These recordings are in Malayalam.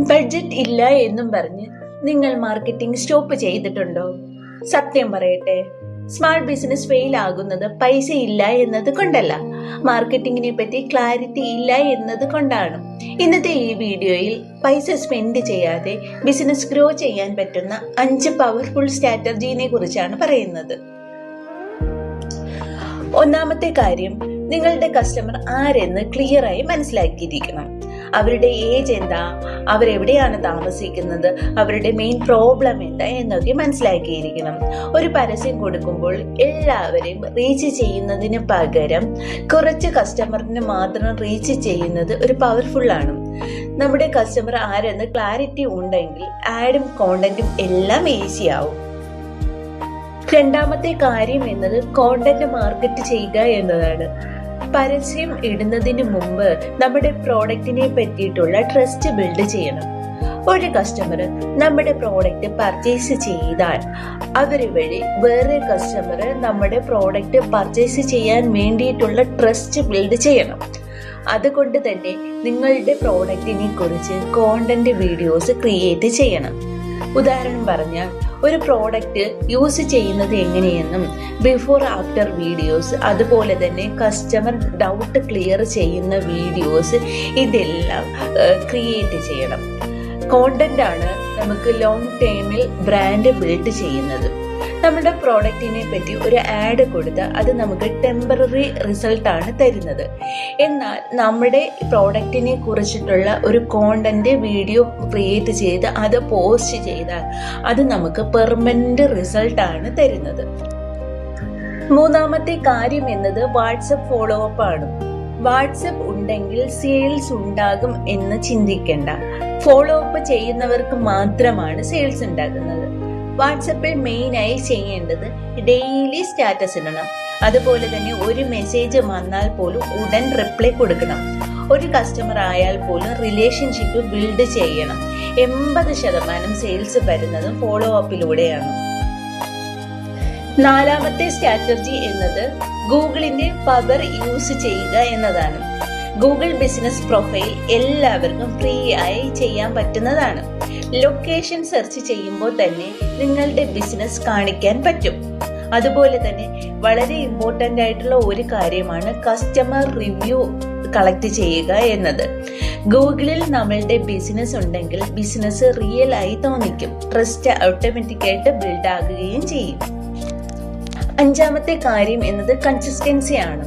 ബഡ്ജറ്റ് ഇല്ല എന്നും പറഞ്ഞ് നിങ്ങൾ മാർക്കറ്റിംഗ് സ്റ്റോപ്പ് ചെയ്തിട്ടുണ്ടോ? സത്യം പറയട്ടെ, സ്മാൾ ബിസിനസ് ഫെയിൽ ആകുന്നത് പൈസ ഇല്ല എന്നത് കൊണ്ടല്ല, മാർക്കറ്റിംഗിനെ പറ്റി ക്ലാരിറ്റി ഇല്ല എന്നത് കൊണ്ടാണ്. ഇന്നത്തെ ഈ വീഡിയോയിൽ പൈസ സ്പെൻഡ് ചെയ്യാതെ ബിസിനസ് ഗ്രോ ചെയ്യാൻ പറ്റുന്ന 5 പവർഫുൾ സ്ട്രാറ്റജിയെ കുറിച്ചാണ് പറയുന്നത്. ഒന്നാമത്തെ കാര്യം, നിങ്ങളുടെ കസ്റ്റമർ ആരെന്ന് ക്ലിയർ ആയി മനസ്സിലാക്കിയിരിക്കണം. അവരുടെ ഏജ് എന്താ, അവരെവിടെയാണ് താമസിക്കുന്നത്, അവരുടെ മെയിൻ പ്രോബ്ലം എന്താ എന്നൊക്കെ മനസ്സിലാക്കിയിരിക്കണം. ഒരു പരസ്യം കൊടുക്കുമ്പോൾ എല്ലാവരെയും റീച്ച് ചെയ്യുന്നതിന് പകരം കുറച്ച് കസ്റ്റമറിന് മാത്രം റീച്ച് ചെയ്യുന്നത് ഒരു പവർഫുൾ ആണ്. നമ്മുടെ കസ്റ്റമർ ആരെന്ന് ക്ലാരിറ്റി ഉണ്ടെങ്കിൽ ആഡും കോണ്ടന്റും എല്ലാം ഈസി ആവും. രണ്ടാമത്തെ കാര്യം എന്നത് കോണ്ടന്റ് മാർക്കറ്റ് ചെയ്യുക എന്നതാണ്. പരസ്യം ഇടുന്നതിന് മുമ്പ് നമ്മുടെ പ്രോഡക്റ്റിനെ പറ്റിയിട്ടുള്ള ട്രസ്റ്റ് ബിൽഡ് ചെയ്യണം. ഒരു കസ്റ്റമർ നമ്മുടെ പ്രോഡക്റ്റ് പർച്ചേസ് ചെയ്താൽ അവര് വഴി വേറെ കസ്റ്റമർ നമ്മുടെ പ്രോഡക്റ്റ് പർച്ചേസ് ചെയ്യാൻ വേണ്ടിയിട്ടുള്ള ട്രസ്റ്റ് ബിൽഡ് ചെയ്യണം. അതുകൊണ്ട് തന്നെ നിങ്ങളുടെ പ്രോഡക്റ്റിനെ കുറിച്ച് കോണ്ടന്റ് വീഡിയോസ് ക്രിയേറ്റ് ചെയ്യണം. ഉദാഹരണം പറഞ്ഞാൽ, ഒരു പ്രോഡക്റ്റ് യൂസ് ചെയ്യുന്നത് എങ്ങനെയെന്നും ബിഫോർ ആഫ്റ്റർ വീഡിയോസ്, അതുപോലെ തന്നെ കസ്റ്റമർ ഡൗട്ട് ക്ലിയർ ചെയ്യുന്ന വീഡിയോസ്, ഇതെല്ലാം ക്രിയേറ്റ് ചെയ്യണം. കോണ്ടന്റ് ആണ് നമുക്ക് ലോങ് ടൈമിൽ ബ്രാൻഡ് ബിൽഡ് ചെയ്യുന്നത്. നമ്മുടെ പ്രോഡക്റ്റിനെ പറ്റി ഒരു ആഡ് കൊടുത്താൽ അത് നമുക്ക് ടെമ്പററി റിസൾട്ട് ആണ് തരുന്നത്. എന്നാൽ നമ്മുടെ പ്രോഡക്റ്റിനെ കുറിച്ചിട്ടുള്ള ഒരു കോണ്ടന്റ് വീഡിയോ ക്രിയേറ്റ് ചെയ്ത് അത് പോസ്റ്റ് ചെയ്താൽ അത് നമുക്ക് പെർമനന്റ് റിസൾട്ട് ആണ് തരുന്നത്. മൂന്നാമത്തെ കാര്യം എന്നത് വാട്സപ്പ് ഫോളോ അപ്പ് ആണ്. വാട്സപ്പ് ഉണ്ടെങ്കിൽ സെയിൽസ് ഉണ്ടാകും എന്ന് ചിന്തിക്കേണ്ട. ഫോളോ അപ്പ് ചെയ്യുന്നവർക്ക് മാത്രമാണ് സെയിൽസ് ഉണ്ടാകുന്നത്. വാട്സപ്പിൽ മെയിനായി ചെയ്യേണ്ടത് ഡെയിലി സ്റ്റാറ്റസ് ഇടണം. അതുപോലെ തന്നെ ഒരു മെസ്സേജ് വന്നാൽ പോലും ഉടൻ റിപ്ലൈ കൊടുക്കണം. ഒരു കസ്റ്റമർ ആയാൽ പോലും റിലേഷൻഷിപ്പ് ബിൽഡ് ചെയ്യണം. 80% സെയിൽസ് വരുന്നതും ഫോളോ അപ്പിലൂടെയാണ്. നാലാമത്തെ സ്ട്രാറ്റജി എന്നത് ഗൂഗിളിന്റെ പവർ യൂസ് ചെയ്യുക എന്നതാണ്. ഗൂഗിൾ ബിസിനസ് പ്രൊഫൈൽ എല്ലാവർക്കും ഫ്രീ ആയി ചെയ്യാൻ പറ്റുന്നതാണ്. ലൊക്കേഷൻ സെർച്ച് ചെയ്യുമ്പോൾ തന്നെ നിങ്ങളുടെ ബിസിനസ് കാണിക്കാൻ പറ്റും. അതുപോലെ തന്നെ വളരെ ഇമ്പോർട്ടൻ്റ് ആയിട്ടുള്ള ഒരു കാര്യമാണ് കസ്റ്റമർ റിവ്യൂ കളക്ട് ചെയ്യുക എന്നത്. ഗൂഗിളിൽ നമ്മളുടെ ബിസിനസ് ഉണ്ടെങ്കിൽ ബിസിനസ് റിയൽ ആയി തോന്നിക്കും. ട്രസ്റ്റ് ഓട്ടോമാറ്റിക്കായിട്ട് ബിൽഡ് ആകുകയും ചെയ്യും. അഞ്ചാമത്തെ കാര്യം എന്നത് കൺസിസ്റ്റൻസി ആണ്.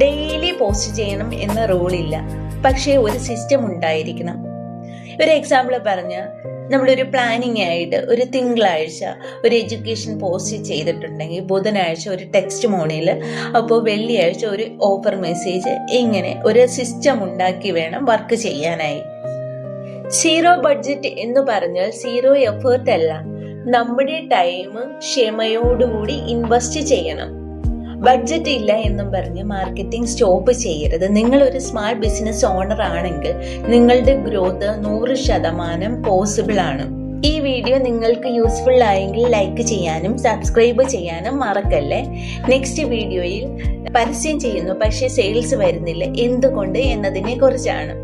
ഡെയിലി പോസ്റ്റ് ചെയ്യണം എന്ന റൂളില്ല, പക്ഷേ ഒരു സിസ്റ്റം ഉണ്ടായിരിക്കണം. ഒരു എക്സാമ്പിൾ പറഞ്ഞാൽ, നമ്മളൊരു പ്ലാനിങ് ആയിട്ട് ഒരു തിങ്കളാഴ്ച ഒരു എഡ്യൂക്കേഷൻ പോസ്റ്റ് ചെയ്തിട്ടുണ്ടെങ്കിൽ ബുധനാഴ്ച ഒരു ടെക്സ്റ്റ് മോണിൽ, അപ്പോൾ വെള്ളിയാഴ്ച ഒരു ഓഫർ മെസ്സേജ്, ഇങ്ങനെ ഒരു സിസ്റ്റം ഉണ്ടാക്കി വേണം വർക്ക് ചെയ്യാനായി. സീറോ ബഡ്ജറ്റ് എന്ന് പറഞ്ഞാൽ സീറോ എഫേർട്ട് അല്ല, നമ്മുടെ ടൈം ക്ഷമയോടുകൂടി ഇൻവെസ്റ്റ് ചെയ്യണം. ബഡ്ജറ്റ് ഇല്ല എന്നും പറഞ്ഞ് മാർക്കറ്റിംഗ് സ്റ്റോപ്പ് ചെയ്യരുത്. നിങ്ങൾ ഒരു സ്മാൾ ബിസിനസ് ഓണർ ആണെങ്കിൽ നിങ്ങളുടെ ഗ്രോത്ത് 100% പോസിബിൾ ആണ്. ഈ വീഡിയോ നിങ്ങൾക്ക് യൂസ്ഫുൾ ആയെങ്കിൽ ലൈക്ക് ചെയ്യാനും സബ്സ്ക്രൈബ് ചെയ്യാനും മറക്കല്ലേ. നെക്സ്റ്റ് വീഡിയോയിൽ പരസ്യം ചെയ്യുന്നു പക്ഷേ സെയിൽസ് വരുന്നില്ല, എന്തുകൊണ്ട് എന്നതിനെ കുറിച്ചാണ്.